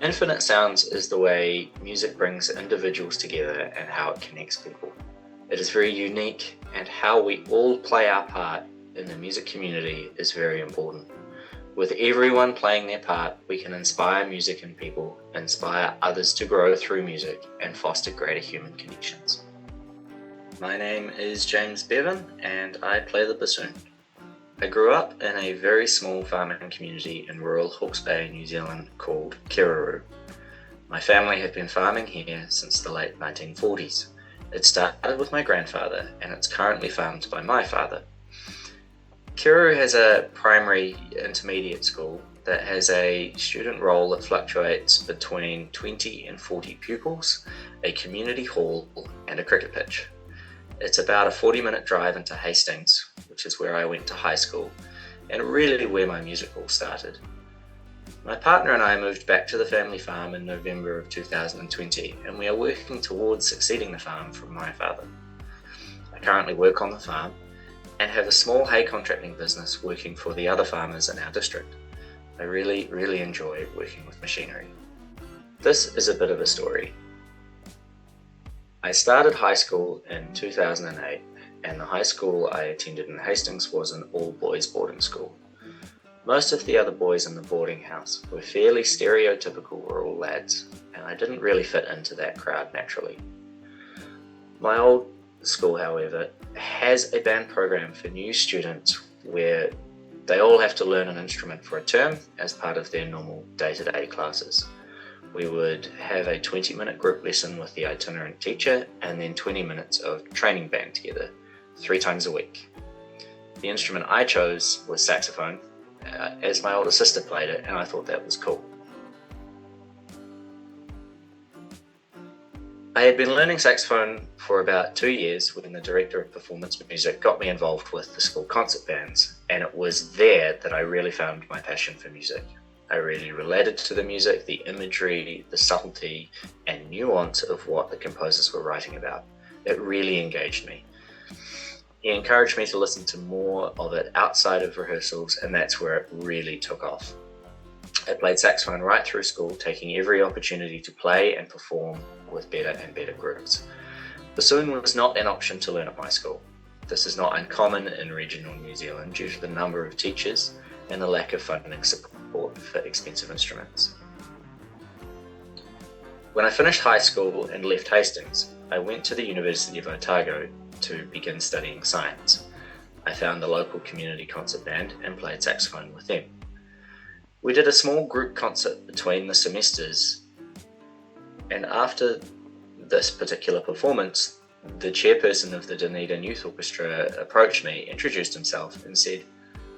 Infinite sounds is the way music brings individuals together and how it connects people. It is very unique, and how we all play our part in the music community is very important. With everyone playing their part, we can inspire music in people, inspire others to grow through music, and foster greater human connections. My name is James Bevin, and I play the bassoon. I grew up in a very small farming community in rural Hawke's Bay, New Zealand called Kereru. My family have been farming here since the late 1940s. It started with my grandfather, and it's currently farmed by my father. Kereru has a primary intermediate school that has a student roll that fluctuates between 20 and 40 pupils, a community hall, and a cricket pitch. It's about a 40-minute drive into Hastings, which is where I went to high school, and really where my music all started. My partner and I moved back to the family farm in November of 2020, and we are working towards succeeding the farm from my father. I currently work on the farm and have a small hay contracting business working for the other farmers in our district. I really enjoy working with machinery. This is a bit of a story. I started high school in 2008, and the high school I attended in Hastings was an all-boys boarding school. Most of the other boys in the boarding house were fairly stereotypical rural lads, and I didn't really fit into that crowd naturally. My old school, however, has a band program for new students where they all have to learn an instrument for a term as part of their normal day-to-day classes. We would have a 20-minute group lesson with the itinerant teacher and then 20 minutes of training band together, 3 times a week. The instrument I chose was saxophone, as my older sister played it, and I thought that was cool. I had been learning saxophone for about 2 years when the director of performance music got me involved with the school concert bands, and it was there that I really found my passion for music. I really related to the music, the imagery, the subtlety and nuance of what the composers were writing about. It really engaged me. He encouraged me to listen to more of it outside of rehearsals, and that's where it really took off. I played saxophone right through school, taking every opportunity to play and perform with better and better groups. Bassoon was not an option to learn at my school. This is not uncommon in regional New Zealand due to the number of teachers and the lack of funding support for expensive instruments. When I finished high school and left Hastings, I went to the University of Otago to begin studying science. I found the local community concert band and played saxophone with them. We did a small group concert between the semesters, and after this particular performance, the chairperson of the Dunedin Youth Orchestra approached me, introduced himself and said,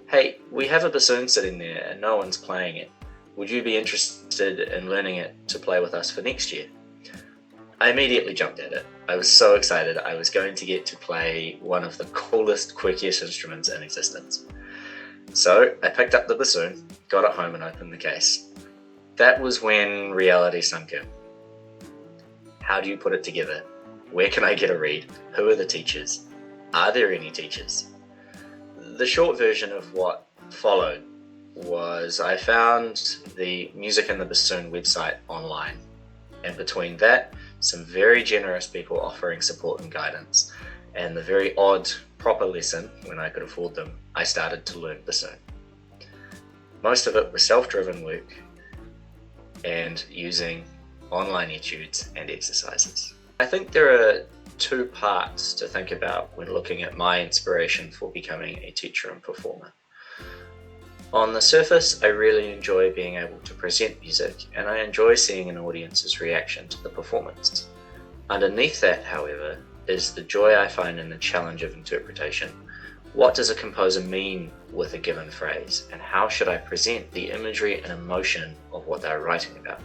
"Hey, we have a bassoon sitting there and no one's playing it. Would you be interested in learning it to play with us for next year?" I immediately jumped at it. I was so excited. I was going to get to play one of the coolest, quirkiest instruments in existence. So I picked up the bassoon, got it home and opened the case. That was when reality sunk in. How do you put it together? Where can I get a read? Who are the teachers? Are there any teachers? The short version of what followed was I found the Music and the Bassoon website online, and between that, some very generous people offering support and guidance, and the very odd proper lesson when I could afford them, I started to learn bassoon. Most of it was self-driven work and using online etudes and exercises. I think there are 2 parts to think about when looking at my inspiration for becoming a teacher and performer. On the surface, I really enjoy being able to present music, and I enjoy seeing an audience's reaction to the performance. Underneath that, however, is the joy I find in the challenge of interpretation. What does a composer mean with a given phrase, and how should I present the imagery and emotion of what they're writing about?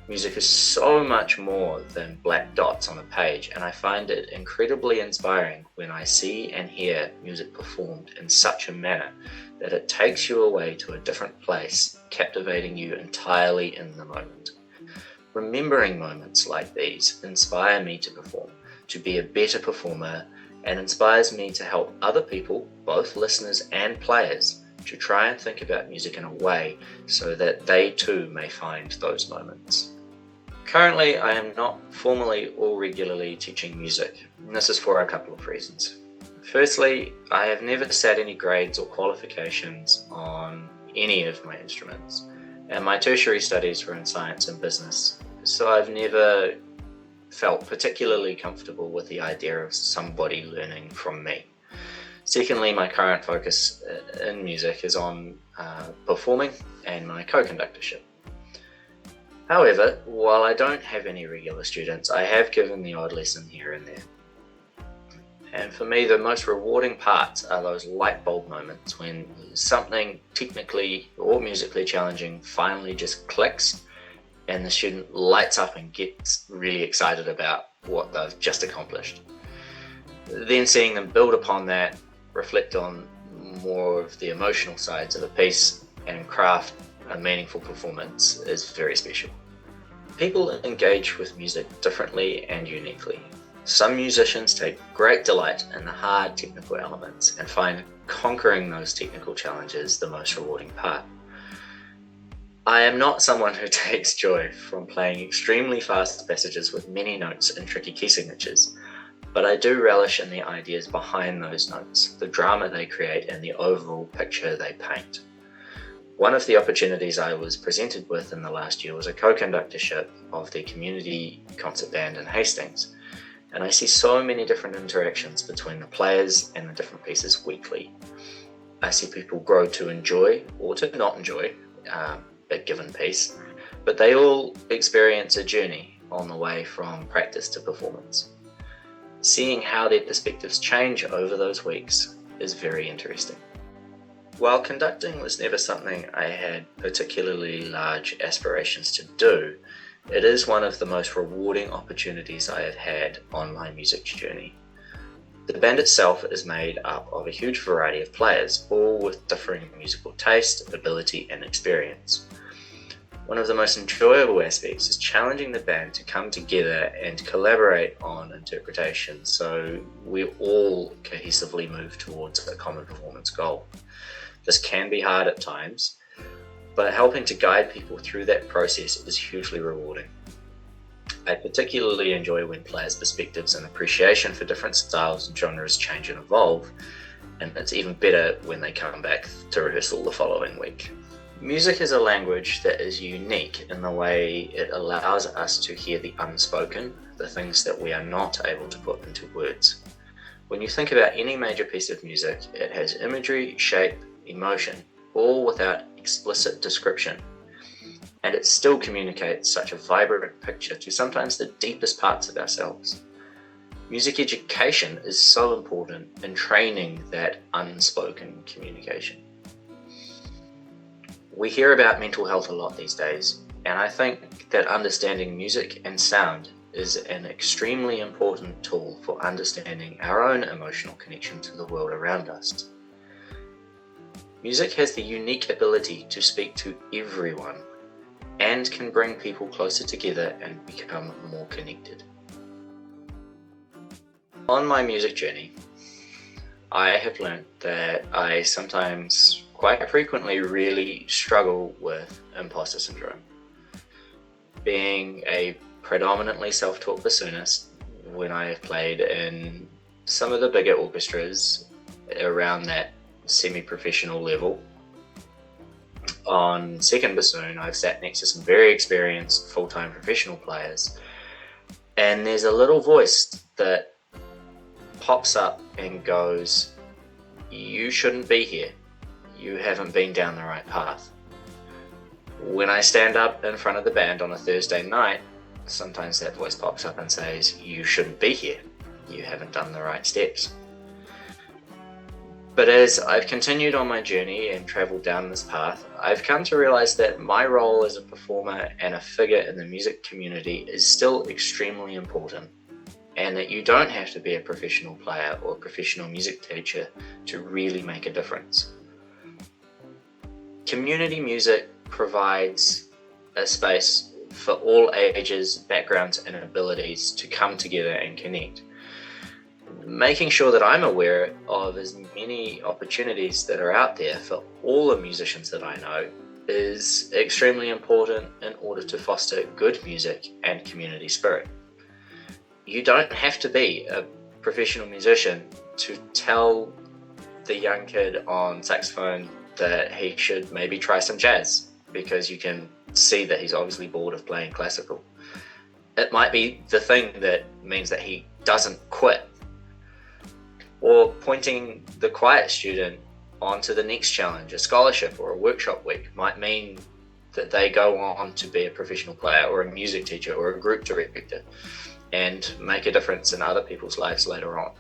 Music is so much more than black dots on a page, and I find it incredibly inspiring when I see and hear music performed in such a manner that it takes you away to a different place, captivating you entirely in the moment. Remembering moments like these inspire me to perform, to be a better performer, and inspires me to help other people, both listeners and players, to try and think about music in a way so that they too may find those moments. Currently, I am not formally or regularly teaching music, and this is for a couple of reasons. Firstly, I have never sat any grades or qualifications on any of my instruments, and my tertiary studies were in science and business, so I've never felt particularly comfortable with the idea of somebody learning from me. Secondly, my current focus in music is on performing and my co-conductorship. However, while I don't have any regular students, I have given the odd lesson here and there. And for me, the most rewarding parts are those light bulb moments when something technically or musically challenging finally just clicks and the student lights up and gets really excited about what they've just accomplished. Then seeing them build upon that, reflect on more of the emotional sides of a piece, and craft a meaningful performance is very special. People engage with music differently and uniquely. Some musicians take great delight in the hard technical elements and find conquering those technical challenges the most rewarding part. I am not someone who takes joy from playing extremely fast passages with many notes and tricky key signatures, but I do relish in the ideas behind those notes, the drama they create, and the overall picture they paint. One of the opportunities I was presented with in the last year was a co-conductorship of the community concert band in Hastings, and I see so many different interactions between the players and the different pieces weekly. I see people grow to enjoy or to not enjoy a given piece, but they all experience a journey on the way from practice to performance. Seeing how their perspectives change over those weeks is very interesting. While conducting was never something I had particularly large aspirations to do, it is one of the most rewarding opportunities I have had on my music journey. The band itself is made up of a huge variety of players, all with differing musical taste, ability, and experience. One of the most enjoyable aspects is challenging the band to come together and collaborate on interpretation so we all cohesively move towards a common performance goal. This can be hard at times, but helping to guide people through that process is hugely rewarding. I particularly enjoy when players' perspectives and appreciation for different styles and genres change and evolve, and it's even better when they come back to rehearsal the following week. Music is a language that is unique in the way it allows us to hear the unspoken, the things that we are not able to put into words. When you think about any major piece of music, it has imagery, shape, emotion, all without explicit description. And it still communicates such a vibrant picture to sometimes the deepest parts of ourselves. Music education is so important in training that unspoken communication. We hear about mental health a lot these days, and I think that understanding music and sound is an extremely important tool for understanding our own emotional connection to the world around us. Music has the unique ability to speak to everyone and can bring people closer together and become more connected. On my music journey, I have learned that I sometimes, quite frequently, really struggle with imposter syndrome. Being a predominantly self-taught bassoonist, when I have played in some of the bigger orchestras around that semi-professional level, on second bassoon I've sat next to some very experienced full-time professional players, and there's a little voice that pops up and goes, "You shouldn't be here. You haven't been down the right path." When I stand up in front of the band on a Thursday night, sometimes that voice pops up and says, "You shouldn't be here. You haven't done the right steps." But as I've continued on my journey and traveled down this path, I've come to realize that my role as a performer and a figure in the music community is still extremely important, and that you don't have to be a professional player or a professional music teacher to really make a difference. Community music provides a space for all ages, backgrounds, and abilities to come together and connect. making sure that I'm aware of as many opportunities that are out there for all the musicians that I know is extremely important in order to foster good music and community spirit. You don't have to be a professional musician to tell the young kid on saxophone that he should maybe try some jazz, because you can see that he's obviously bored of playing classical. It might be the thing that means that he doesn't quit. Or pointing the quiet student onto the next challenge, a scholarship or a workshop week, might mean that they go on to be a professional player or a music teacher or a group director and make a difference in other people's lives later on.